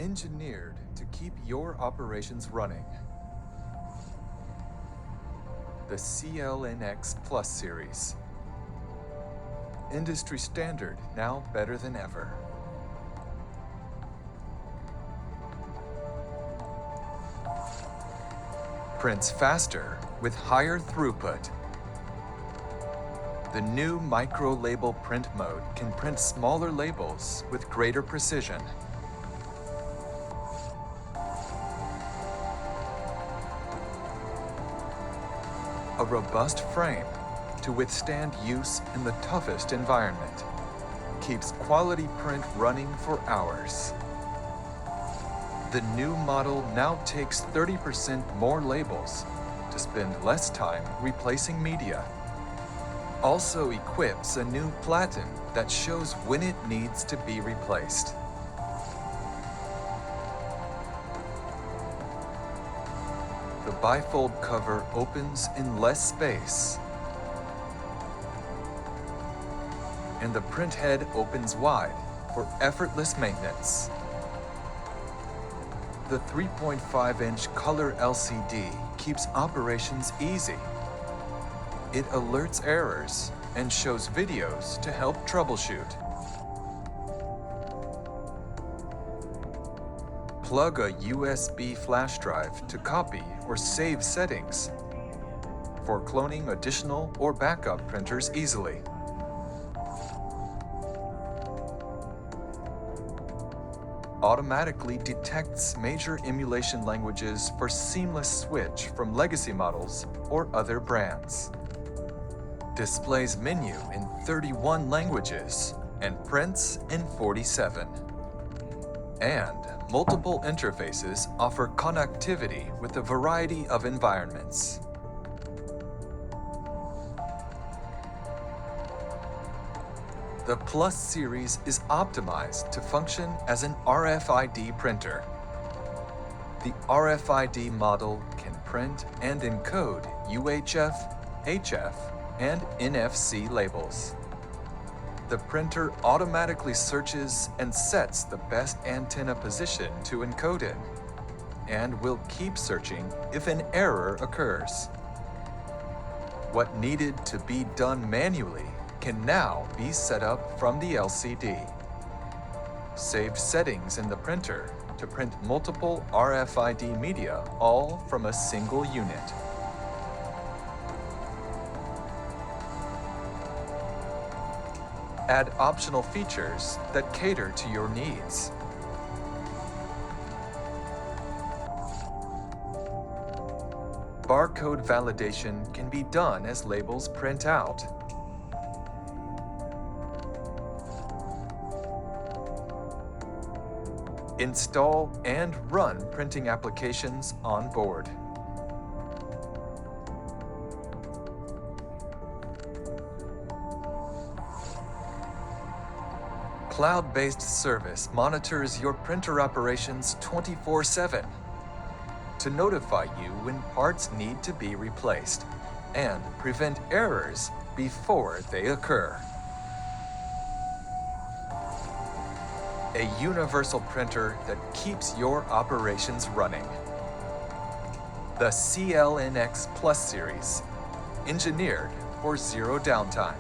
Engineered to keep your operations running. The CLNX Plus series. Industry standard, now better than ever. Prints faster with higher throughput. The new micro-label print mode can print smaller labels with greater precision. A robust frame to withstand use in the toughest environment keeps quality print running for hours. The new model now takes 30% more labels to spend less time replacing media. Also equips a new platen that shows when it needs to be replaced. The bifold cover opens in less space, and the print head opens wide for effortless maintenance. The 3.5-inch color LCD keeps operations easy. It alerts errors and shows videos to help troubleshoot. Plug a USB flash drive to copy or save settings for cloning additional or backup printers easily. Automatically detects major emulation languages for seamless switch from legacy models or other brands. Displays menu in 31 languages and prints in 47. And multiple interfaces offer connectivity with a variety of environments. The Plus series is optimized to function as an RFID printer. The RFID model can print and encode UHF, HF, and NFC labels. The printer automatically searches and sets the best antenna position to encode in, and will keep searching if an error occurs. What needed to be done manually can now be set up from the LCD. Save settings in the printer to print multiple RFID media, all from a single unit. Add optional features that cater to your needs. Barcode validation can be done as labels print out. Install and run printing applications on board. Cloud-based service monitors your printer operations 24/7 to notify you when parts need to be replaced and prevent errors before they occur. A universal printer that keeps your operations running. The CLNX Plus series, engineered for zero downtime.